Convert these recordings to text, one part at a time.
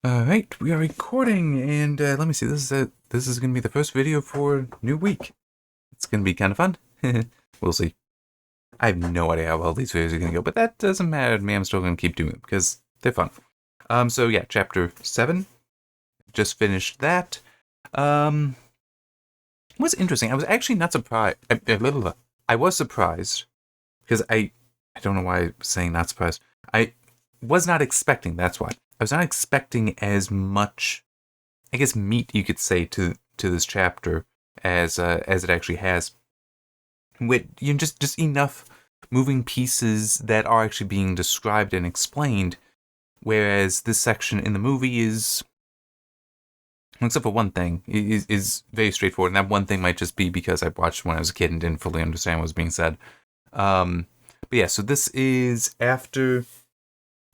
All right, we are recording, and let me see. This is gonna be the first video for new week. It's gonna be kind of fun. We'll see. I have no idea how well these videos are gonna go, but that doesn't matter to me. I'm still gonna keep doing it because they're fun. So yeah, chapter 7. Just finished that. Um, what's interesting? I was actually not surprised. I was surprised because I don't know why I'm saying not surprised. I was not expecting. That's why I was not expecting as much, I guess, meat you could say to this chapter as it actually has. With just enough moving pieces that are actually being described and explained, whereas this section in the movie is, except for one thing, is very straightforward, and that one thing might just be because I watched when I was a kid and didn't fully understand what was being said. But yeah, so this is after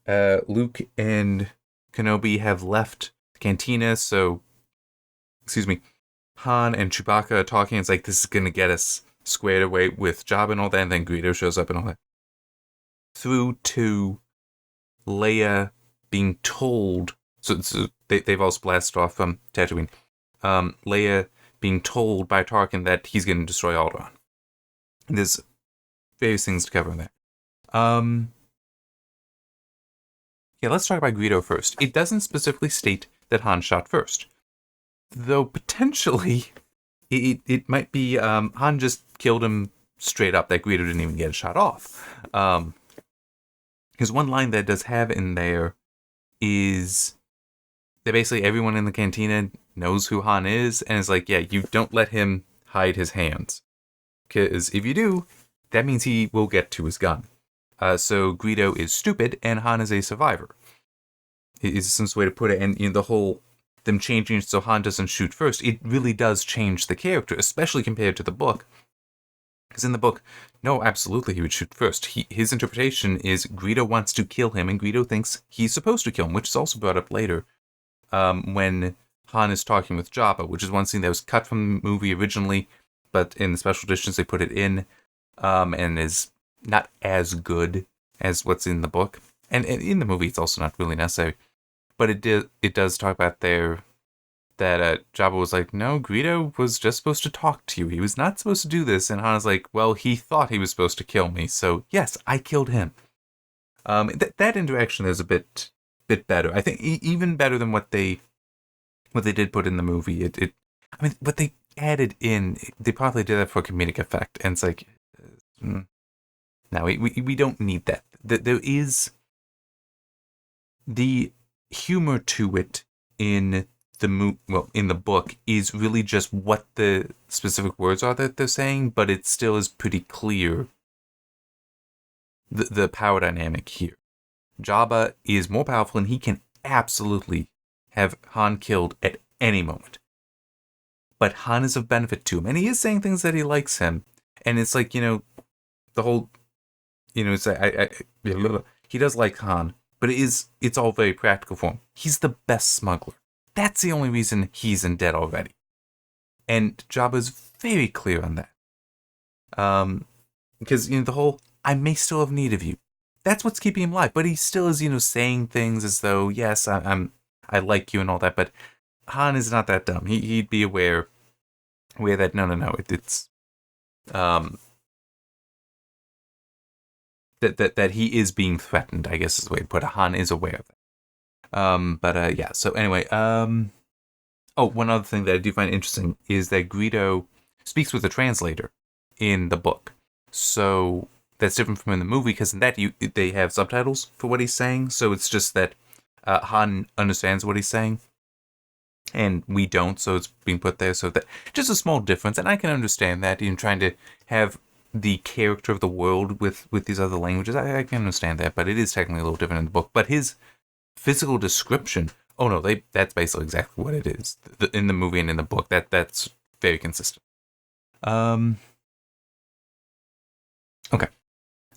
Luke and Kenobi have left the cantina, so, excuse me, Han and Chewbacca are talking. It's like, this is going to get us squared away with Jabba and all that, and then Greedo shows up and all that. Through to Leia being told, so they've all blasted off from Tatooine. Leia being told by Tarkin that he's going to destroy Alderaan. There's various things to cover in there. Yeah, let's talk about Greedo first. It doesn't specifically state that Han shot first, though potentially it might be Han just killed him straight up, that Greedo didn't even get a shot off. Because one line that does have in there is that basically everyone in the cantina knows who Han is, and is like, yeah, you don't let him hide his hands. Because if you do, that means he will get to his gun. So Greedo is stupid, and Han is a survivor. Is the simplest way to put it. And the whole them changing it so Han doesn't shoot first, it really does change the character, especially compared to the book. Because in the book, no, absolutely he would shoot first. His interpretation is Greedo wants to kill him, and Greedo thinks he's supposed to kill him, which is also brought up later when Han is talking with Jabba, which is one scene that was cut from the movie originally, but in the special editions they put it in, and is not as good as what's in the book. And in the movie it's also not really necessary. But it does talk about there that Jabba was like, no, Greedo was just supposed to talk to you. He was not supposed to do this. And Han's like, well, he thought he was supposed to kill me. So, yes, I killed him. That interaction is a bit better. I think even better than what they did put in the movie. I mean, what they added in, they probably did that for comedic effect. And it's like, no, we don't need that. There is the humor to it in in the book is really just what the specific words are that they're saying, but it still is pretty clear the power dynamic here. Jabba is more powerful, and he can absolutely have Han killed at any moment. But Han is of benefit to him, and he is saying things that he likes him, and it's like, the whole, it's like, he does like Han, but it's all very practical for him. He's the best smuggler. That's the only reason he's in debt already. And Jabba's very clear on that. Because, the whole, I may still have need of you. That's what's keeping him alive. But he still is, saying things as though, yes, I like you and all that. But Han is not that dumb. He'd be aware that, no, it's, that he is being threatened, I guess is the way to put it. Han is aware of it. Yeah, so anyway, one other thing that I do find interesting is that Greedo speaks with a translator in the book. So that's different from in the movie, because in that they have subtitles for what he's saying, so it's just that Han understands what he's saying, and we don't, so it's being put there. So that just a small difference, and I can understand that in trying to have the character of the world with these other languages. I can understand that, but it is technically a little different in the book. But his physical description, oh no, that's basically exactly what it is in the movie and in the book. That's very consistent. Okay,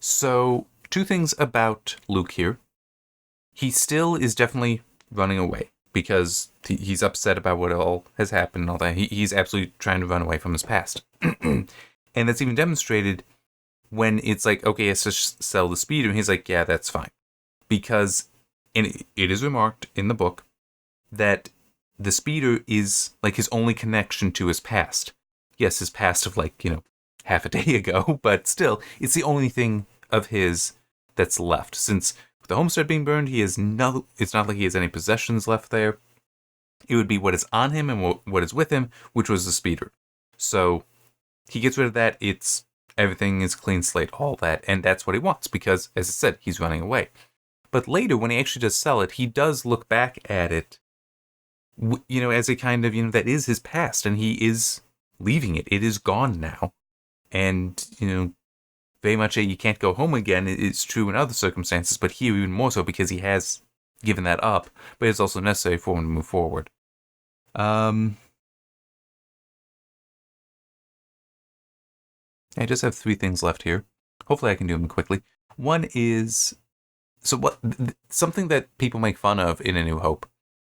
so 2 things about Luke here. He still is definitely running away because he's upset about what all has happened and all that. He's absolutely trying to run away from his past. And that's even demonstrated when it's like, okay, let's just sell the speeder. And he's like, yeah, that's fine. Because it is remarked in the book that the speeder is like his only connection to his past. Yes, his past of like, half a day ago, but still, it's the only thing of his that's left. Since with the homestead being burned, it's not like he has any possessions left there. It would be what is on him and what is with him, which was the speeder. So he gets rid of that. Everything is clean slate, all that, and that's what he wants because, as I said, he's running away. But later, when he actually does sell it, he does look back at it, as a kind of, that is his past, and he is leaving it. It is gone now. And, very much you can't go home again. It's true in other circumstances, but here even more so because he has given that up, but it's also necessary for him to move forward. I just have 3 things left here. Hopefully I can do them quickly. One is, something that people make fun of in A New Hope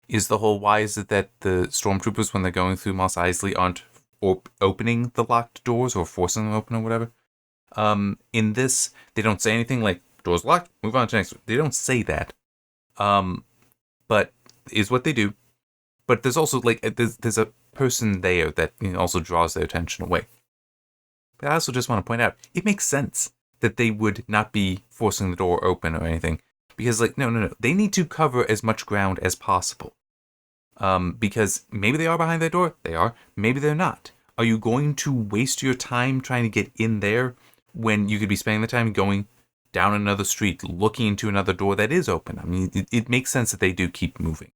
is the whole, why is it that the stormtroopers, when they're going through Mos Eisley, aren't opening the locked doors or forcing them open or whatever? In this, they don't say anything like, doors locked, move on to next. They don't say that. But is what they do. But there's also, there's a person there that also draws their attention away. But I also just want to point out, it makes sense that they would not be forcing the door open or anything. Because, no. They need to cover as much ground as possible. Because maybe they are behind that door. They are. Maybe they're not. Are you going to waste your time trying to get in there when you could be spending the time going down another street, looking into another door that is open? I mean, it makes sense that they do keep moving.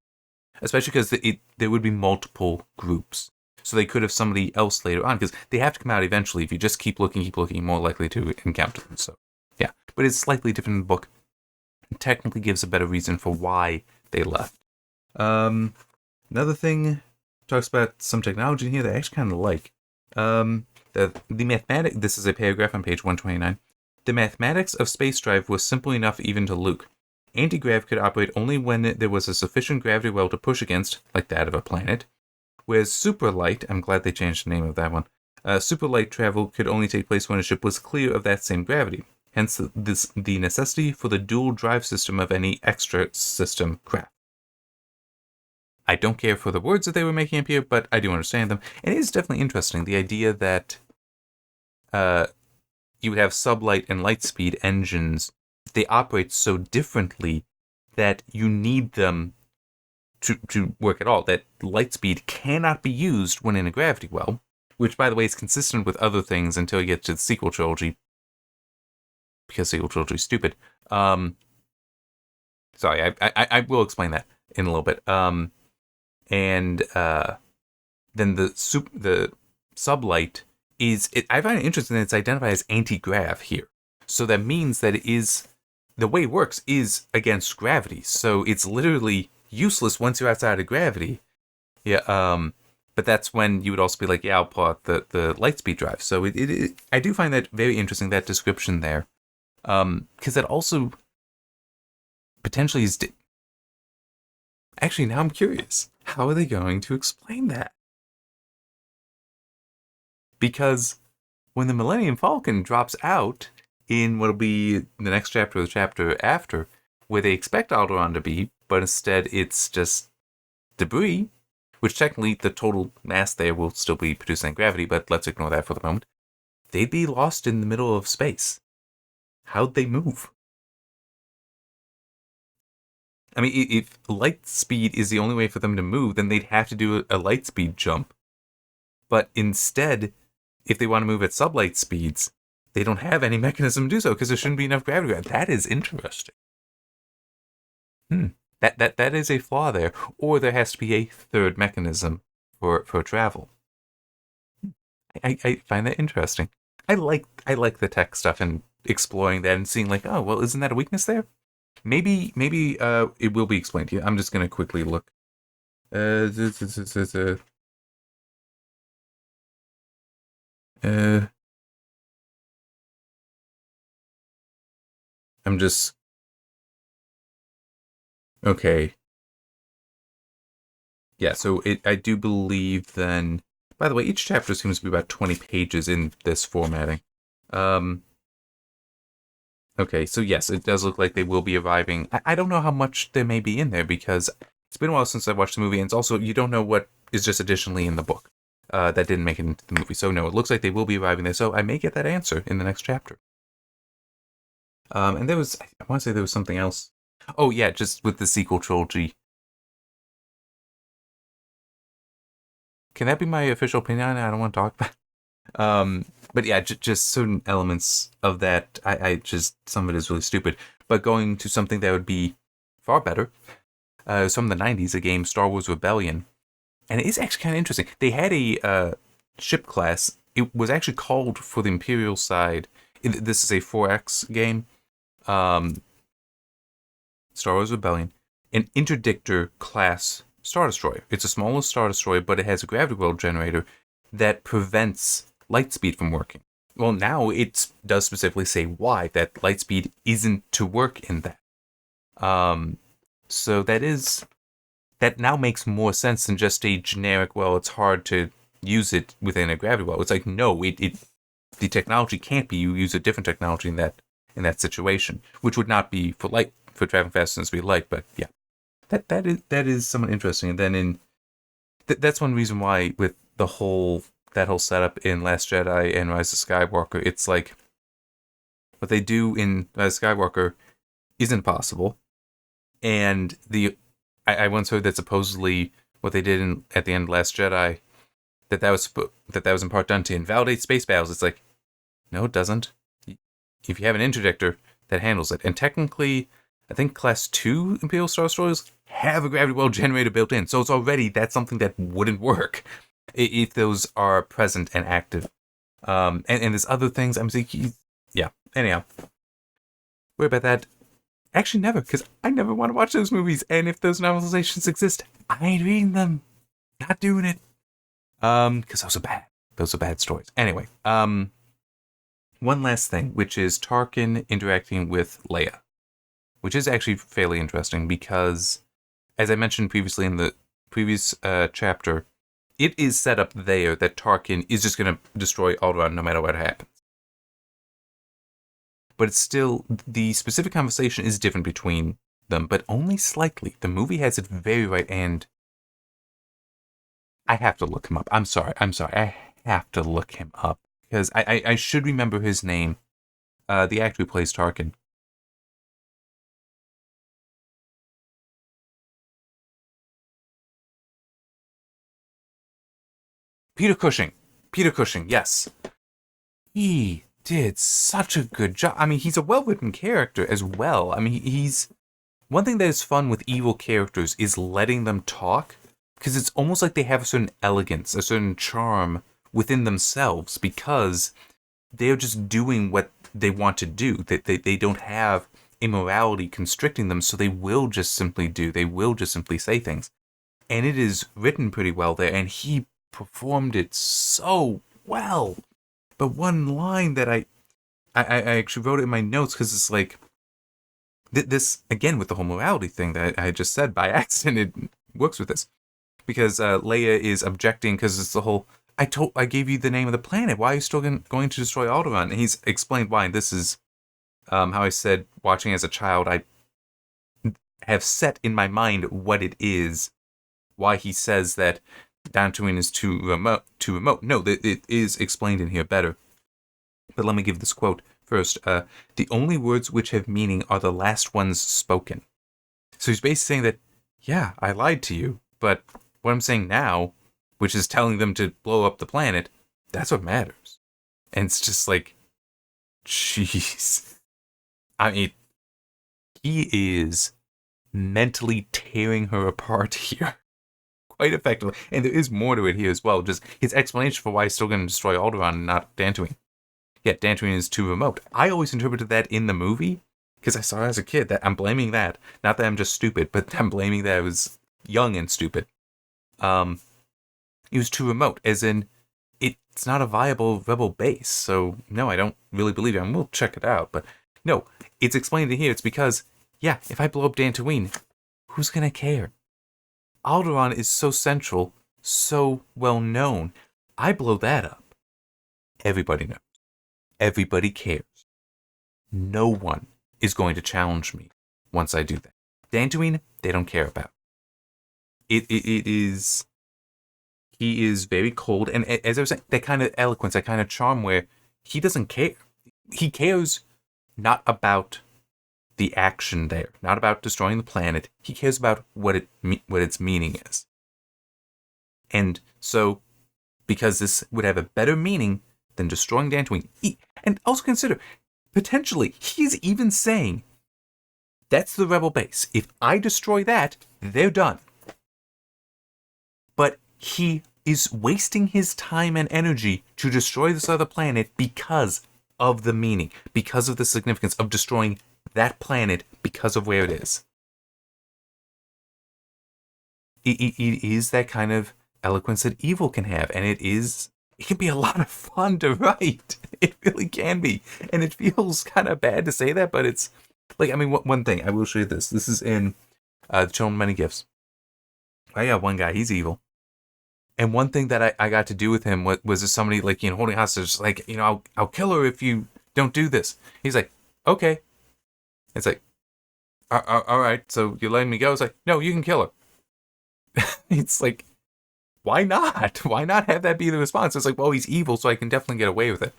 Especially because there would be multiple groups. So they could have somebody else later on, because they have to come out eventually. If you just keep looking, you're more likely to encounter them. So, yeah. But it's slightly different in the book. It technically gives a better reason for why they left. Another thing talks about some technology in here that I actually kind of like. This is a paragraph on page 129. The mathematics of space drive was simple enough even to Luke. Anti-grav could operate only when there was a sufficient gravity well to push against, like that of a planet. Whereas superlight, I'm glad they changed the name of that one, superlight travel could only take place when a ship was clear of that same gravity. Hence the necessity for the dual drive system of any extra system craft. I don't care for the words that they were making up here, but I do understand them. And it is definitely interesting, the idea that you would have sublight and light speed engines. They operate so differently that you need them to work at all. That light speed cannot be used when in a gravity well, which, by the way, is consistent with other things until you get to the sequel trilogy, because sequel trilogy is stupid. Sorry, I will explain that in a little bit. Then the sublight I find it interesting that it's identified as anti-grav here. So that means that the way it works is against gravity. So it's literally useless once you're outside of gravity. Yeah. But that's when you would also be like, yeah, I'll pull out the light speed drive. So I do find that very interesting, that description there. Because that also potentially is... Actually, now I'm curious. How are they going to explain that? Because when the Millennium Falcon drops out in what'll be the next chapter or the chapter after, where they expect Alderaan to be, but instead it's just debris, which technically the total mass there will still be producing gravity, but let's ignore that for the moment. They'd be lost in the middle of space. How'd they move? I mean, if light speed is the only way for them to move, then they'd have to do a light speed jump. But instead, if they want to move at sublight speeds, they don't have any mechanism to do so because there shouldn't be enough gravity. That is interesting. That is a flaw there. Or there has to be a third mechanism for travel. I find that interesting. I like the tech stuff and exploring that and seeing like, oh, well, isn't that a weakness there? Maybe it will be explained to you. I'm just going to quickly look. I'm just... Okay. Yeah, so I do believe then... By the way, each chapter seems to be about 20 pages in this formatting. Okay, so yes, it does look like they will be arriving. I don't know how much there may be in there, because It's been a while since I watched the movie, and it's also, you don't know what is just additionally in the book that didn't make it into the movie. So no, it looks like they will be arriving there. So I may get that answer in the next chapter. And there was, I want to say there was something else. Oh yeah, just with the sequel trilogy. Can that be my official opinion on it? I don't want to talk about it. But yeah, just certain elements of that, I just, some of it is really stupid. But going to something that would be far better, some of the 90s, a game, Star Wars Rebellion. And it is actually kind of interesting. They had a ship class. It was actually called for the Imperial side. This is a 4X game. Star Wars Rebellion. An interdictor class Star Destroyer. It's a smaller Star Destroyer, but it has a gravity well generator that prevents lightspeed from working. Well, now it does specifically say why that lightspeed isn't to work in that. So that now makes more sense than just a generic, well, it's hard to use it within a gravity well. It's like, no, the technology can't be. You use a different technology in that situation, which would not be for traveling faster than speed of light. But yeah, that is somewhat interesting. And then that's one reason why with that whole setup in Last Jedi and Rise of Skywalker, it's like what they do in Rise of Skywalker isn't possible, and I once heard that supposedly what they did at the end of Last Jedi, that was in part done to invalidate space battles. It's like, no, it doesn't. If you have an interdictor, that handles it. And technically, I think Class 2 Imperial Star Destroyers have a gravity well generator built in, so that's something that wouldn't work if those are present and active. And there's other things. I'm thinking, yeah. Anyhow, worry about that. Actually, never, because I never want to watch those movies. And if those novelizations exist, I ain't reading them. Not doing it. Because those are bad. Those are bad stories. Anyway, one last thing, which is Tarkin interacting with Leia, which is actually fairly interesting because, as I mentioned previously in the previous chapter, it is set up there that Tarkin is just going to destroy Alderaan no matter what happens. But it's still, the specific conversation is different between them, but only slightly. The movie has it very right, and I have to look him up. I'm sorry. I have to look him up, because I should remember his name. The actor who plays Tarkin. Peter Cushing, yes. He did such a good job. I mean, he's a well-written character as well. I mean, he's... One thing that is fun with evil characters is letting them talk, because it's almost like they have a certain elegance, a certain charm within themselves, because they're just doing what they want to do. They don't have immorality constricting them, so they will just simply say things. And it is written pretty well there, and he performed it so well. But one line that I actually wrote it in my notes, because it's like, this, again, with the whole morality thing that I just said by accident, it works with this. Because Leia is objecting, because it's the whole, I gave you the name of the planet, why are you still going to destroy Alderaan? And he's explained why. And this is how I said, watching as a child, I have set in my mind what it is, why he says that Dantooine is too remote. No, it is explained in here better. But let me give this quote first. The only words which have meaning are the last ones spoken. So he's basically saying that, yeah, I lied to you, but what I'm saying now, which is telling them to blow up the planet, that's what matters. And it's just like, jeez. I mean, he is mentally tearing her apart here. Quite effectively. And there is more to it here as well. Just his explanation for why he's still going to destroy Alderaan and not Dantooine. Yeah, Dantooine is too remote. I always interpreted that in the movie, because I saw it as a kid. That I'm blaming that. Not that I'm just stupid, but I'm blaming that I was young and stupid. It was too remote, as in, it's not a viable rebel base. So, no, I don't really believe it. We'll check it out. But, no, it's explained in here. It's because, yeah, if I blow up Dantooine, who's going to care? Alderaan is so central, so well known. I blow that up. Everybody knows. Everybody cares. No one is going to challenge me once I do that. Dantooine, they don't care about. it is. He is very cold, and as I was saying, that kind of eloquence, that kind of charm, where he doesn't care. He cares not about the action there, not about destroying the planet. He cares about what its meaning is. And so, because this would have a better meaning than destroying Dantooine, and also consider, potentially, he's even saying, that's the rebel base. If I destroy that, they're done. But he is wasting his time and energy to destroy this other planet because of the meaning, because of the significance of destroying that planet because of where it is. It is that kind of eloquence that evil can have, and it can be a lot of fun to write. It really can be. And it feels kind of bad to say that, but it's like, I mean, one thing, I will show you this. This is in The Children of Many Gifts. I got one guy, he's evil. And one thing that I got to do with him was somebody, like, holding hostage, like, I'll kill her if you don't do this. He's like, okay. It's like, all right, so you're letting me go? It's like, no, you can kill her. It's like, why not? Why not have that be the response? It's like, well, he's evil, so I can definitely get away with it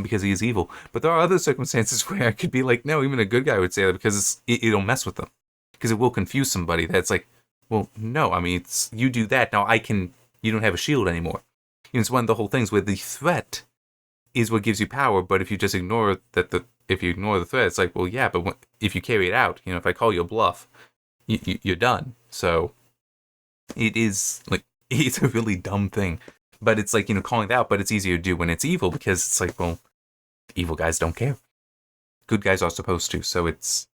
because he is evil. But there are other circumstances where I could be like, no, even a good guy would say that because it'll mess with them. Because it will confuse somebody that's like, well, no, I mean, you do that, now you don't have a shield anymore. It's one of the whole things where the threat is what gives you power, but if you just ignore if you ignore the threat, it's like, well, yeah, but if you carry it out, if I call you a bluff, you're done. So it is like, it's a really dumb thing, but it's like, calling it out, but it's easier to do when it's evil because it's like, well, evil guys don't care. Good guys are supposed to, so it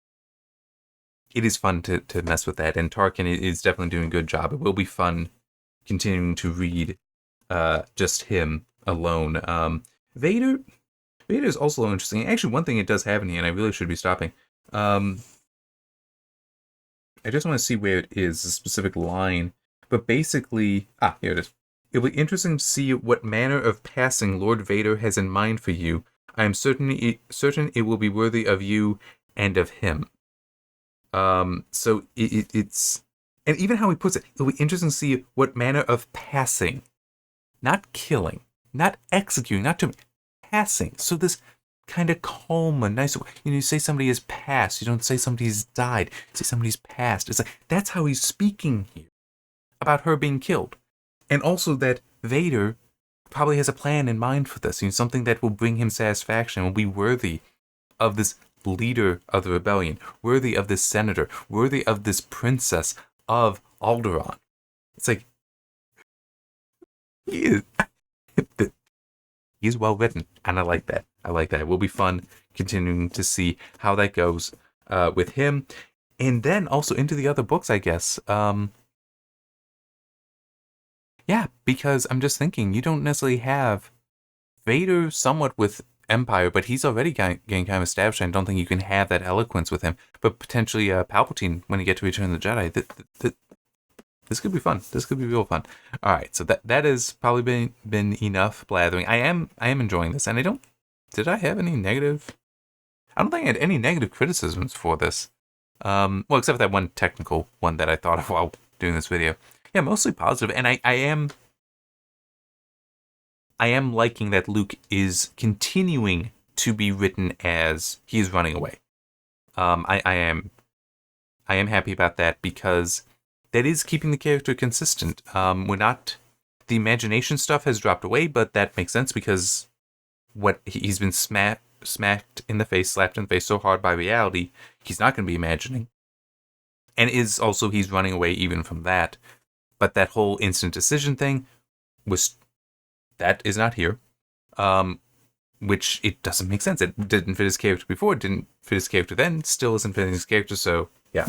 is fun to mess with that, and Tarkin is definitely doing a good job. It will be fun continuing to read just him alone. Vader is also interesting. Actually, one thing it does have in here, and I really should be stopping. I just want to see where it is, a specific line. But basically, here it is. It'll be interesting to see what manner of passing Lord Vader has in mind for you. I am certain it will be worthy of you and of him. So it's, and even how he puts it, it'll be interesting to see what manner of passing, not killing, not executing, not to passing. So this kind of calm and nice, you say somebody has passed, you don't say somebody's died, you say somebody's passed. It's like, that's how he's speaking here about her being killed. And also that Vader probably has a plan in mind for this, something that will bring him satisfaction, will be worthy of this leader of the rebellion, worthy of this senator, worthy of this princess of Alderaan. It's like, he is well written, and I like that. It will be fun continuing to see how that goes with him, and then also into the other books, I guess. Yeah, because I'm just thinking, you don't necessarily have Vader somewhat with Empire, but he's already getting kind of established. I don't think you can have that eloquence with him. But potentially Palpatine when you get to Return of the Jedi. This could be fun. This could be real fun. All right, so that has probably been enough blathering. I am enjoying this, and did I have any negative? I don't think I had any negative criticisms for this. Well, except for that one technical one that I thought of while doing this video. Yeah, mostly positive, and I am liking that Luke is continuing to be written as he is running away. I am happy about that because that is keeping the character consistent. The imagination stuff has dropped away, but that makes sense because what he's been slapped in the face so hard by reality, he's not going to be imagining. And he's running away even from that. But that whole instant decision thing that is not here. Which it doesn't make sense. It didn't fit his character before, it didn't fit his character then, still isn't fitting his character, so yeah.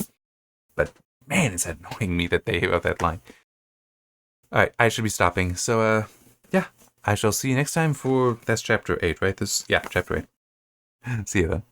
But man, is that annoying me that they wrote that line. Alright, I should be stopping. So yeah, I shall see you next time for that's chapter 8, right? Chapter 8. See you then.